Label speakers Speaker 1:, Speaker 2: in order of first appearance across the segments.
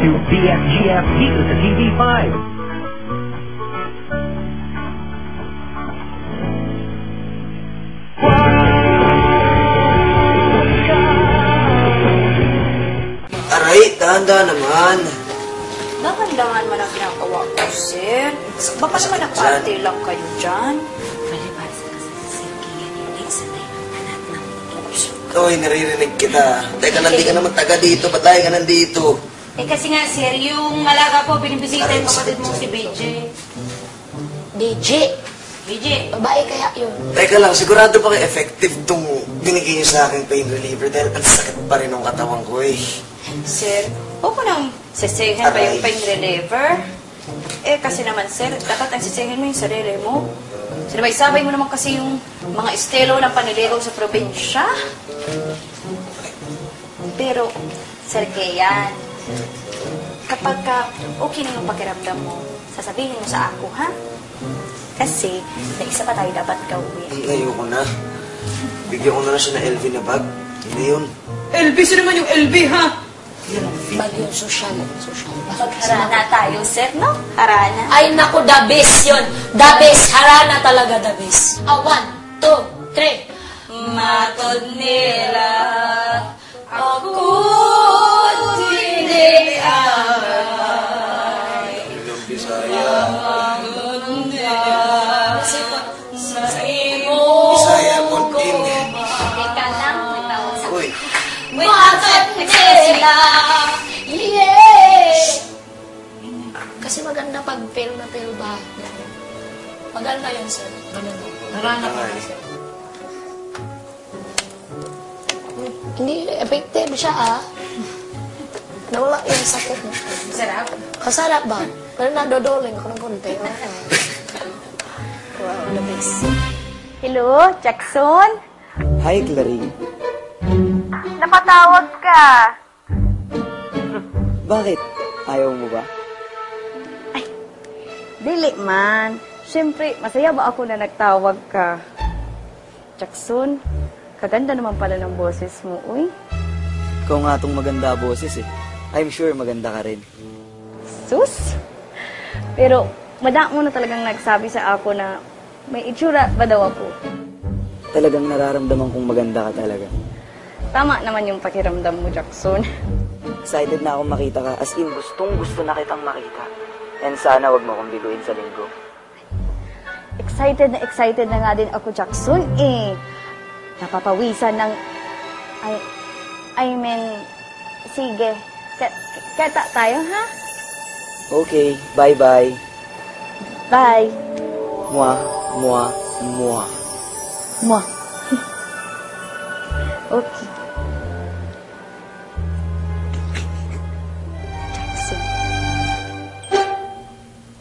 Speaker 1: to BFGF dito sa TV5.
Speaker 2: Aray, dahan-dahan naman.
Speaker 3: Dahan-dahan man ang ginagawa ko, sir. Baka naman nakaparte lang kayo dyan.
Speaker 2: Uy, naririnig kita. Teka, nandi ka naman taga dito. Ba't tayo ka nandito?
Speaker 3: Eh kasi nga, sir, yung alaga ko, binibisita yung kapatid mo si BJ.
Speaker 4: BJ?
Speaker 3: BJ?
Speaker 4: Babae kaya yun?
Speaker 2: Teka lang, sigurado ba kayo effective itong binigay niyo sa aking pain reliever dahil ang sakit pa rin ng katawan ko eh.
Speaker 3: Sir, huwag ko nang sisihin pa yung pain reliever. Eh kasi naman, sir, dapat ang sisihin mo yung sarili mo. Sinabay-sabay mo naman kasi yung mga estilo ng paniligaw sa probinsya. Pero, Sir Keyan, kapag okay na yung pakiramdam mo, sasabihin mo sa ako, ha? Kasi, may isa pa tayo dapat gawin.
Speaker 2: Ayoko na. Bigyan ko na siya ng LV na bag. Hindi yun.
Speaker 3: LV? Sino naman yung LV, ha?
Speaker 4: Bag yung social bag.
Speaker 3: Harana tayo, sir, no? Harana.
Speaker 4: Ay, naku, the best yun. The best. Harana talaga, the best. 1, 2, 3.
Speaker 3: Matod nila, ako hindi amay.
Speaker 2: Ilang Bisaya.
Speaker 3: Sa imo.
Speaker 2: Bisaya, Pontin.
Speaker 3: Teka lang, may tawag sa...
Speaker 2: Uy.
Speaker 4: Matod nila. Yes! Kasi maganda pag fail na fail ba? Maganda yun, sir. Ganun. Harana pa na, sir. Hindi, effective siya, ah. Nawala yung sakit mo.
Speaker 3: Sarap.
Speaker 4: Kasarap ba? Pero nadodoling ako ng konti. Wow, the best.
Speaker 3: Hello, Jackson?
Speaker 2: Hi, Clary.
Speaker 3: Napatawag ka.
Speaker 2: Bakit? Ayaw mo ba?
Speaker 5: Dili man. Siyempre, masaya ba ako na nagtawag ka? Jackson, kaganda naman pala ng boses mo, uy.
Speaker 6: Ikaw nga itong maganda boses eh. I'm sure maganda ka rin.
Speaker 5: Sus! Pero, madami mo na talagang nagsabi sa ako na may itsura ba daw ako?
Speaker 6: Talagang nararamdaman kong maganda ka talaga.
Speaker 5: Tama naman yung pakiramdam mo, Jackson.
Speaker 6: Excited na akong makita ka. As in, gustong gusto na kitang makita. And sana wag mo akong biguin sa linggo.
Speaker 5: Excited na nga din ako, Jackson, eh. Napapawisan ng... I mean, sige. Kata tayo, ha?
Speaker 6: Okay, bye-bye.
Speaker 5: Bye.
Speaker 6: Mwah, mwah, mwah.
Speaker 5: Mwah. Okay. Jackson.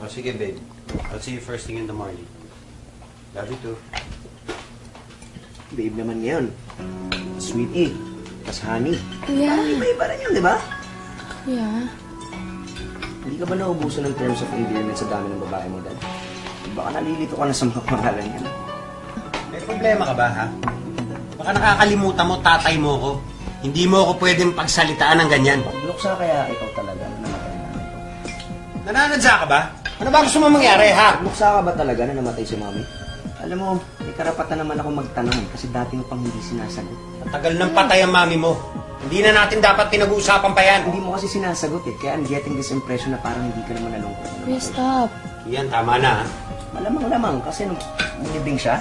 Speaker 7: Oh, sige, babe. I'll see you first thing in the morning. Love you too.
Speaker 2: Babe naman ngayon. Sweetie. Tas honey.
Speaker 4: Yeah.
Speaker 2: Iba-iba rin yun, di ba?
Speaker 4: Yeah.
Speaker 2: Hindi ka ba naubusan ng terms of endearment sa dami ng babae mo, Dad? Baka nalilito ka na sa mga pangalan niya.
Speaker 7: May problema ka ba, ha? Baka nakakalimutan mo, tatay mo ko. Hindi mo ako pwedeng pagsalitaan ng ganyan.
Speaker 2: Luksa kaya ikaw talaga na namatay na ito?
Speaker 7: Nananadya ka ba? Ano ba gusto mo mangyari, ha?
Speaker 2: Luksa ka ba talaga na namatay si Mami? Alam mo, may karapatan naman ako magtanong kasi dati mo pang hindi sinasagot.
Speaker 7: Tagal ng patay ang mami mo. Hindi na natin dapat pinag-uusapan pa yan.
Speaker 2: Hindi mo kasi sinasagot eh, kaya I'm getting this impression na parang hindi ka naman nalungkot.
Speaker 4: Please stop.
Speaker 7: Yan, tama na, ha?
Speaker 2: Malamang kasi nung bumibing siya,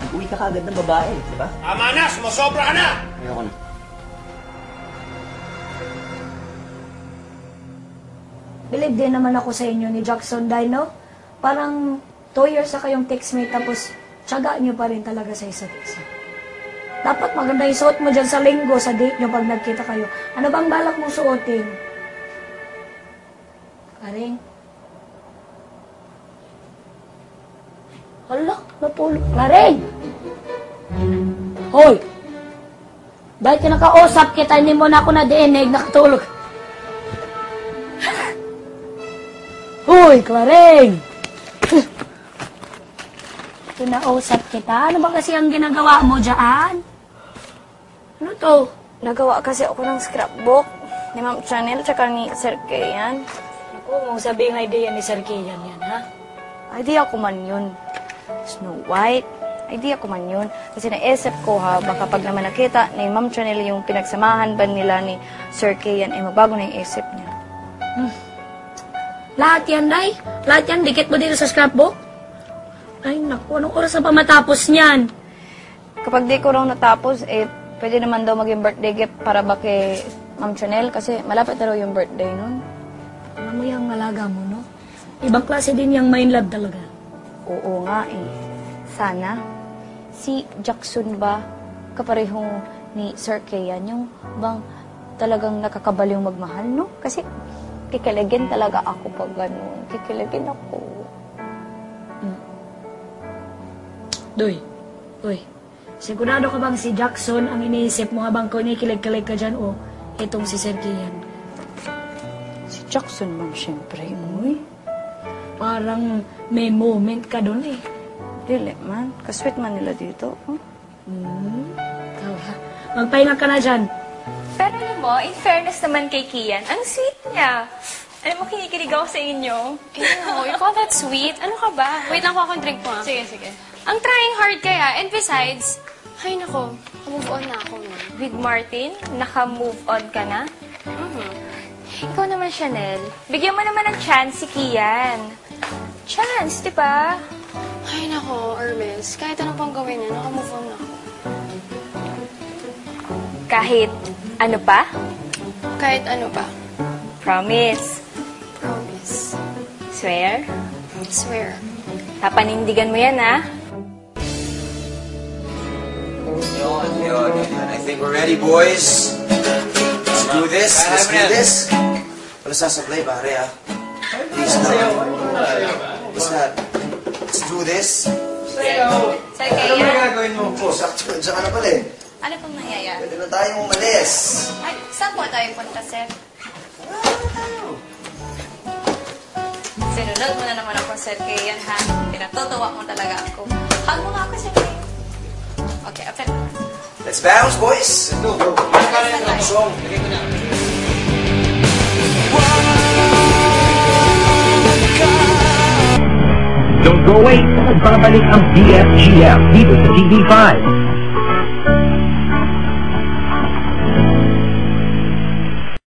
Speaker 2: nag-uwi ka kaagad ng babae, di ba?
Speaker 7: Tama na! Sumasobra ka na!
Speaker 2: Ayoko na.
Speaker 8: Believe din naman ako sa inyo ni Jackson Dino. Parang 2 years na kayong textmate tapos tiyaga niyo pa rin talaga sa isa't isa. Dapat maganda yung suot mo dyan sa linggo sa date niyo pag nagkita kayo. Ano bang balak mong suotin? Karing? Hala, natulog. Karing! Hoy! Dahil kinakausap kita, hindi mo na ako nadinig, nakatulog. Hoy, Clareng! Kinausap kita? Ano ba kasi ang ginagawa mo dyan? Ano to?
Speaker 5: Nagawa kasi ako ng scrapbook. Ni Ma'am Chanel, tsaka ni Sir Kian.
Speaker 8: Ako, mong sabihin nga idea ni Sir Kian yan, ha?
Speaker 5: Idea ko man yun. Snow White. Idea ko man yun. Kasi naisip ko ha, baka pag naman nakita ni Ma'am Chanel yung pinagsamahan ba nila ni Sir Kian, eh magbago na yung isip niya.
Speaker 8: Lahat yan, Day. Lahat yan, dikit mo dito sa scrapbook. Ay, naku, anong oras na pa matapos niyan?
Speaker 5: Kapag di ko raw natapos, eh, pwede naman daw maging birthday gift para ba kay Ma'am Chanel kasi malapit na raw yung birthday nun.
Speaker 8: Alam mo yung malaga mo, no? Ibang klase din yung mind love talaga.
Speaker 5: Oo nga eh. Sana, si Jackson ba kaparehong ni Sir Kian yung bang talagang nakakabaliw magmahal, no? Kasi kikiligin talaga ako pag ganun. Kikiligin ako.
Speaker 8: Doy, sigurado ka bang si Jackson ang iniisip mo habang kinikilig-kilig ka dyan o itong si Sir Kian?
Speaker 5: Si Jackson man siyempre, uy.
Speaker 8: Parang may moment ka doon eh.
Speaker 5: Dili man. Kasweet man nila dito. Huh?
Speaker 8: Ikaw ha. Magpahinga ka na dyan.
Speaker 9: Pero alam mo, in fairness naman kay Kian, ang sweet niya. Alam mo, kinikilig ako sa inyo.
Speaker 10: Ew, you call that sweet? Ano ka ba? Wait lang ko akong drink mo.
Speaker 9: Sige, sige.
Speaker 10: Ang trying hard kaya. And besides, ay nako, move on na ako. No?
Speaker 9: With Martin, naka-move on ka na? Ikaw naman, Chanel. Bigyan mo naman ng chance si Kian. Chance, di ba?
Speaker 10: Ay nako, Hermes, kahit ano pang gawin niya, naka-move on na ako.
Speaker 9: Kahit ano pa?
Speaker 10: Kahit ano pa.
Speaker 9: Promise.
Speaker 10: Promise.
Speaker 9: Swear?
Speaker 10: Swear.
Speaker 9: Papanindigan mo yan, ha?
Speaker 2: Yun. I think we're ready, boys. Let's do this. Let's do this. Wala sasablay, pare, ha? Please, no. What's that? Let's do this.
Speaker 9: Sir Kian?
Speaker 2: Oh, sakto. Diyan ka na pala, eh.
Speaker 3: Ano pong nangyayari?
Speaker 2: Pwede na tayong umalis.
Speaker 3: Ay, saan po tayo punta, sir? Sinunod mo na naman ako, Sir Kian, ha? Pinatutuwa mo talaga ako. Hug mo nga ako, Sir Kian. Okay, after.
Speaker 2: Let's bounce, boys. Let's go. Song.
Speaker 1: Don't go away. Magbabalik ang BFGF dito sa TV5.